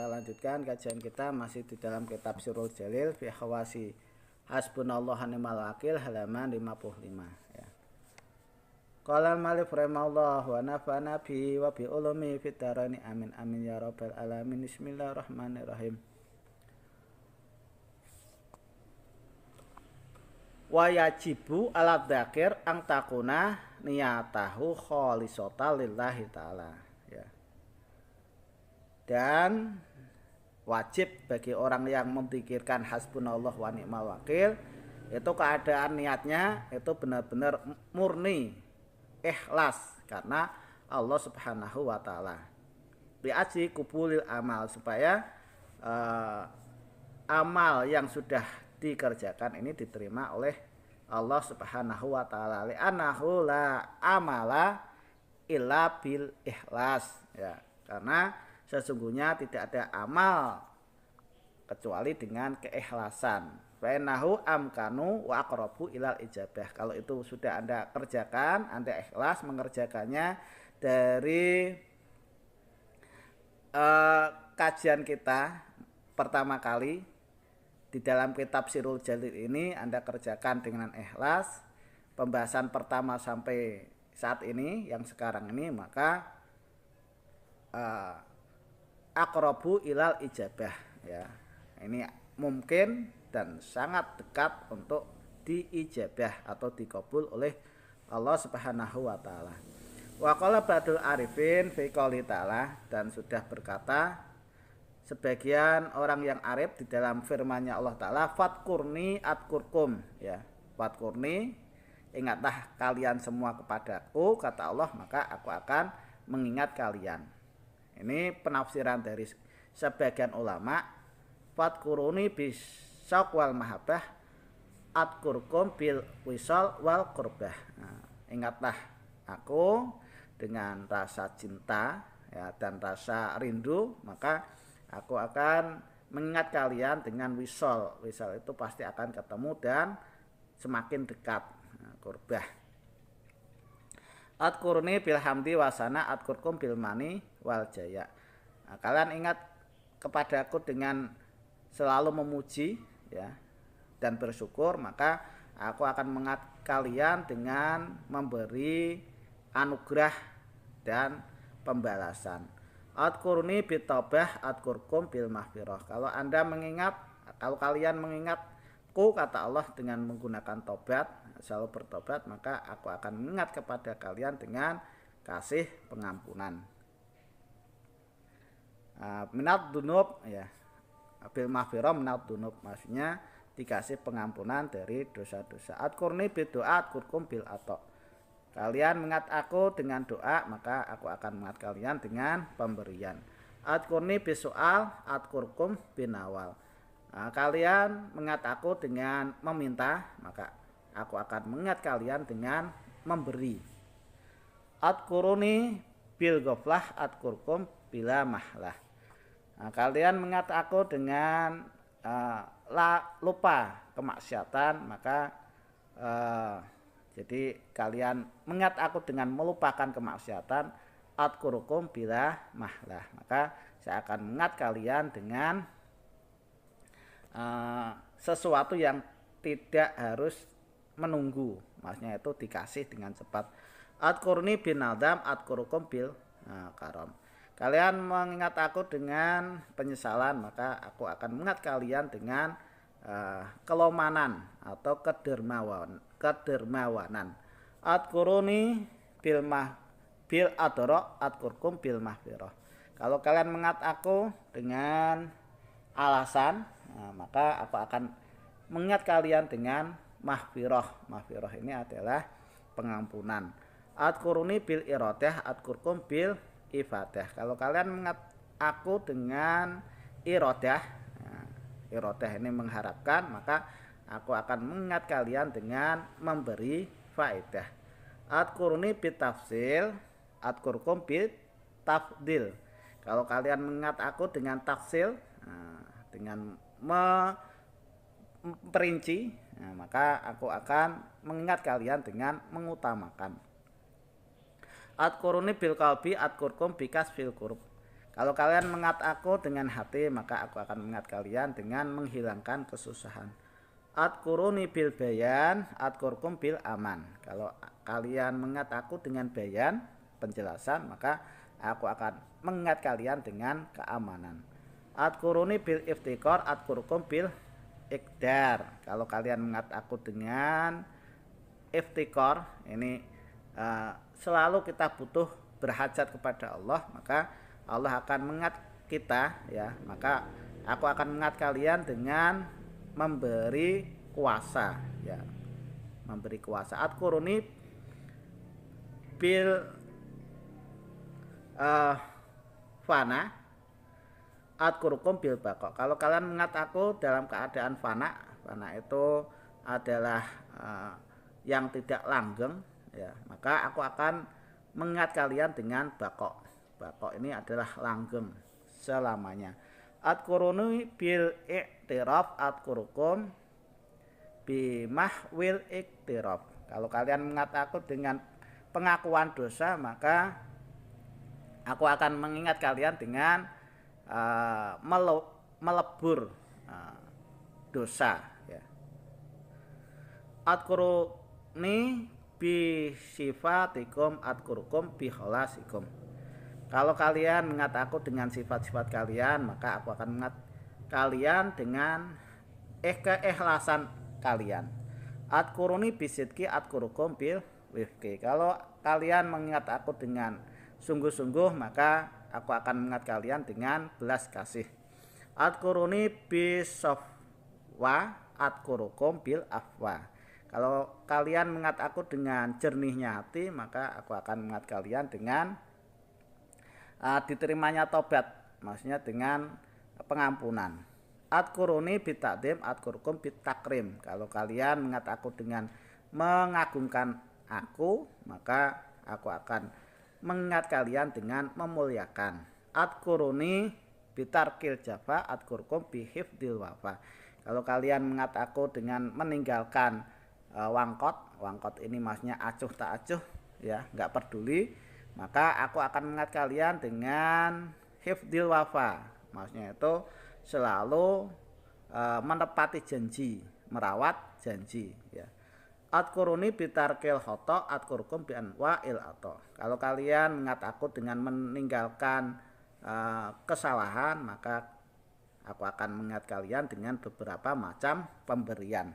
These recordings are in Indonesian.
kita lanjutkan kajian kita masih di dalam kitab Sirrul Jalil fi Hawasi Hasbunallahu wa ni'mal wakil halaman 55 ya. Qala al-malif rahimahullah wa nafa'ana bi wa bi ulumi fid daraini amin amin ya rabbal alamin. Bismillahirrahmanirrahim. Wa yajibu ala dzakir ang takuna niyatahu khalisatan lillahi ta'ala ya. Dan wajib bagi orang yang memikirkan hasbunallah wa ni'mal wakil itu keadaan niatnya itu benar-benar murni ikhlas karena Allah Subhanahu wa taala. Bi'aji kubulil amal supaya amal yang sudah dikerjakan ini diterima oleh Allah Subhanahu wa taala. Li'annahu la amala illa bil ikhlas ya. Karena sesungguhnya tidak ada amal kecuali dengan keikhlasan. Fainahu amkanu wa aqrabu ilal ijabah. Kalau itu sudah Anda kerjakan, Anda ikhlas mengerjakannya dari kajian kita pertama kali di dalam kitab Sirrul Jalil ini Anda kerjakan dengan ikhlas. Pembahasan pertama sampai saat ini yang sekarang ini maka aqrabu ilal ijabah ya. Ini mungkin dan sangat dekat untuk diijabah atau dikabul oleh Allah Subhanahu wa taala. Wa qala ba'dul arifin fi qouli ta'ala, dan sudah berkata sebagian orang yang arif di dalam firman-Nya Allah taala, fatkurni atkurkum ya. Fatkurni, ingatlah kalian semua kepadaku kata Allah, maka aku akan mengingat kalian. Ini penafsiran dari sebagian ulama. Fadkuruni bisyauq wal mahabbah adkurkum bil wisal wal qurbah. Nah, ingatlah aku dengan rasa cinta ya, dan rasa rindu, maka aku akan mengingat kalian dengan wisal. Wisal itu pasti akan ketemu dan semakin dekat. Nah, qurbah. Adkurni bil hamdi wasana adkurkum bil mani wal jaya. Nah, kalian ingat kepadaku dengan selalu memuji ya dan bersyukur, maka aku akan mengingat kalian dengan memberi anugerah dan pembalasan. Adkurni bitobah adkurkum bil mahfirah. Kalau kalian mengingatku kata Allah dengan menggunakan tobat, selalu bertobat, maka aku akan mengingat kepada kalian dengan kasih pengampunan. Minat dunub ya, bil mahfirah minat dunub, maksudnya dikasih pengampunan dari dosa-dosa. Adkurni bidoa adkurkum bil ato. Kalian mengingat aku dengan doa, maka aku akan mengingat kalian dengan pemberian. Adkurni bisoal adkurkum binawal. Kalian mengingat aku dengan meminta, maka aku akan mengingat kalian dengan memberi. Adkuruni bil ghaflah adkurkum bila mahlah. Kalian mengingat aku dengan lupa kemaksiatan, maka jadi kalian mengingat aku dengan melupakan kemaksiatan, adkurukum bila mahlah, maka saya akan mengingat kalian dengan sesuatu yang tidak harus menunggu, maksudnya itu dikasih dengan cepat. Adkurni bin nadam adkurukum bil karam. Kalian mengingat aku dengan penyesalan, maka aku akan mengingat kalian dengan kelomanan atau kedermawanan. Adkuruni bil adoro adkurkum bil mahfirah. Kalau kalian mengingat aku dengan alasan, maka aku akan mengingat kalian dengan mahfirah. Mahfirah ini adalah pengampunan. Adkuruni bil iradah adkurkum bil ifadah. Kalau kalian mengingat aku dengan iradah, iradah ini mengharapkan, maka aku akan mengingat kalian dengan memberi faedah. Adkuruni bit tafsil adkurkum bit tafdil. Kalau kalian mengingat aku dengan tafsil, dengan memperinci, maka aku akan mengingat kalian dengan mengutamakan. Adkuruni bil qalbi adkurkum bikas fil qurb. Kalau kalian mengingat aku dengan hati, maka aku akan mengingat kalian dengan menghilangkan kesusahan. Adkuruni bil bayan, adkurkum bil aman. Kalau kalian mengingat aku dengan bayan, penjelasan, maka aku akan mengingat kalian dengan keamanan. Adkuruni bil iftikor, adkurkum bil ikdar. Kalau kalian mengingat aku dengan iftikor, ini selalu kita butuh berhajat kepada Allah, maka Allah akan mengingat kita, ya. Maka aku akan mengingat kalian dengan memberi kuasa, ya. Memberi kuasa. Adkuruni bil fana, adkurukum bil baqo. Kalau kalian mengingat aku dalam keadaan fana, fana itu adalah yang tidak langgeng, ya, maka aku akan mengingat kalian dengan baqo. Baqo ini adalah langgeng selamanya. Adkuruni bil iktiraf, adkurukum bimahwil iktiraf. Kalau kalian mengingat aku dengan pengakuan dosa, maka aku akan mengingat kalian dengan melebur dosa, ya. Adkuruni bi sifatikum, adkurukum bi kholasikum. Kalau kalian mengingat aku dengan sifat-sifat kalian, maka aku akan mengingat kalian dengan keikhlasan kalian. Adkuruni bisidki, adkurukum bil wifki. Kalau kalian mengingat aku dengan sungguh-sungguh, maka aku akan mengingat kalian dengan belas kasih. Adkuruni bisofwa, adkurukum bil afwa. Kalau kalian mengingat aku dengan jernihnya hati, maka aku akan mengingat kalian dengan diterimanya tobat, maksudnya dengan pengampunan. Adkuruni bitakdim, adkurukum bitakrim. Kalau kalian mengingat aku dengan mengagungkan aku, maka aku akan mengingat kalian dengan memuliakan. Adkuruni bitarkil jafa, adkurukum bihifdil wafa. Kalau kalian mengingat aku dengan meninggalkan wangkot, wangkot ini maksudnya acuh tak acuh, ya, nggak peduli, maka aku akan mengingat kalian dengan hifdil wafa, maksudnya itu selalu menepati janji, merawat janji, ya. Adkuruni bitarkil khoto, adkurukum bi anwa'il ato. Kalau kalian mengingat aku dengan meninggalkan kesalahan, maka aku akan mengingat kalian dengan beberapa macam pemberian.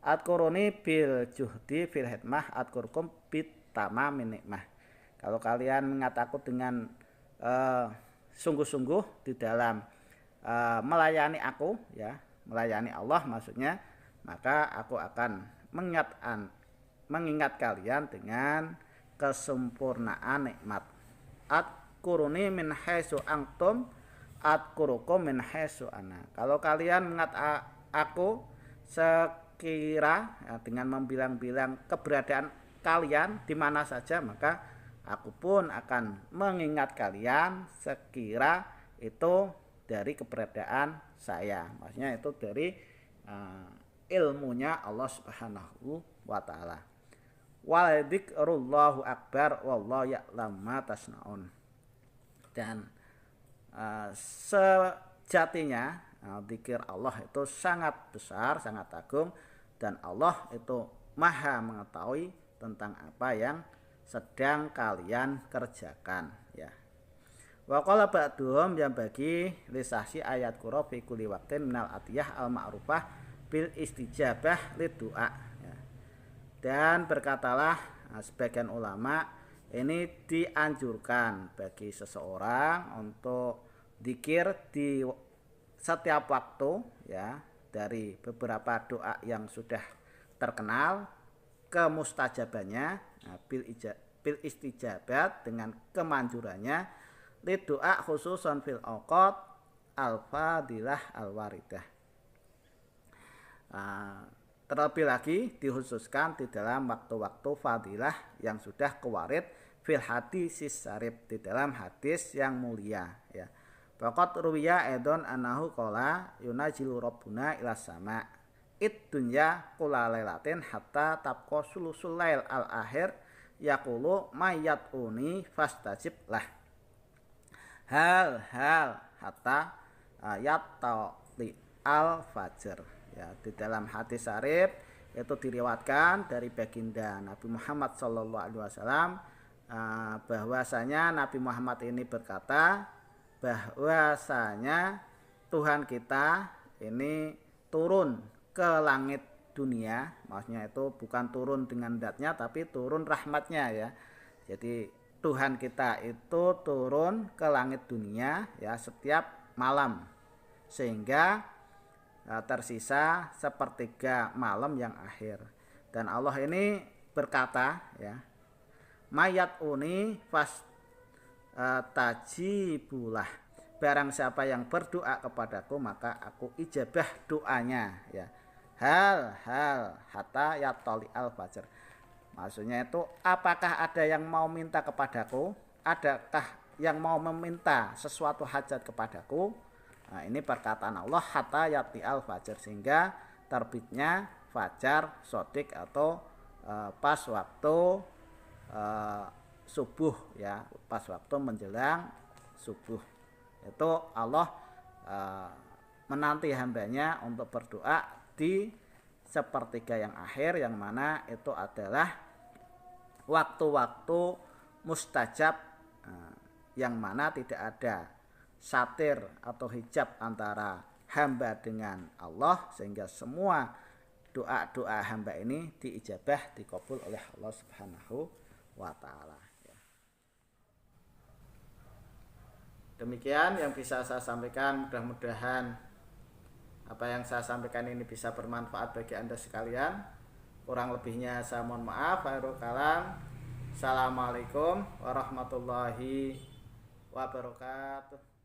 Adkuruni bil juhdi fil hikmah, adkurukum bit tamamin nikmah. Kalau kalian mengingat aku dengan sungguh-sungguh di dalam melayani aku, ya, melayani Allah maksudnya, maka aku akan mengingat kalian dengan kesempurnaan nikmat. Adkuruni min haitsu antum, adkurukum min haitsu ana. Kalau kalian mengingat aku sekira, ya, dengan membilang-bilang keberadaan kalian di mana saja, maka aku pun akan mengingat kalian sekira itu dari keberadaan saya. Maksudnya itu dari ilmunya Allah Subhanahu wa taala. Wa dzikrullahu akbar wallahu ya'lam ma tasnaun. Dan sejatinya zikir Allah itu sangat besar, sangat agung, dan Allah itu maha mengetahui tentang apa yang sedang kalian kerjakan, ya. Wa qala ba'dhum yang bagi lisahsi ayat qura fi kulli waqtin minal atiyah al ma'rufah bil istijabah liddu'a, ya. Dan berkatalah sebagian ulama, ini dianjurkan bagi seseorang untuk zikir di setiap waktu, ya, dari beberapa doa yang sudah terkenal kemustajabannya, bil istijabat dengan kemanjurannya, liddu'a khususan fil awqat al-fadilah al-waridah. Terlebih lagi dikhususkan di dalam waktu-waktu fadilah yang sudah kewarid fil hadis syarif, di dalam hadis yang mulia, ya. Faqat ruwiya edon anahu qala yunajilu rabbuna ila sama id dunya kulalailatin hatta tabqa sulusul lail al akhir yaqulu mayyatuni fastajib lah. hal hatta yattali al fajr. Ya, di dalam hadis syarif itu diriwayatkan dari baginda Nabi Muhammad sallallahu alaihi wasallam bahwasanya Nabi Muhammad ini berkata bahwasanya Tuhan kita ini turun ke langit dunia, maksudnya itu bukan turun dengan zatnya tapi turun rahmatnya ya. Jadi Tuhan kita itu turun ke langit dunia ya setiap malam sehingga tersisa sepertiga malam yang akhir. Dan Allah ini berkata ya, mayat uni fas tajibulah, barang siapa yang berdoa kepadaku maka aku ijabah doanya ya. Hal hatta yattali al fajr. Maksudnya itu apakah ada yang mau minta kepadaku? Adakah yang mau meminta sesuatu hajat kepadaku? Nah, ini perkataan Allah hatta yati al fajar, sehingga terbitnya fajar sodik atau pas waktu subuh ya, pas waktu menjelang subuh. Itu Allah menanti hambanya untuk berdoa di sepertiga yang akhir, yang mana itu adalah waktu-waktu mustajab, yang mana tidak ada satir atau hijab antara hamba dengan Allah, sehingga semua doa-doa hamba ini diijabah, dikabul oleh Allah Subhanahu wa taala. Demikian yang bisa saya sampaikan, mudah-mudahan apa yang saya sampaikan ini bisa bermanfaat bagi Anda sekalian. Kurang lebihnya saya mohon maaf. Khairul kalam. Assalamualaikum warahmatullahi wabarakatuh.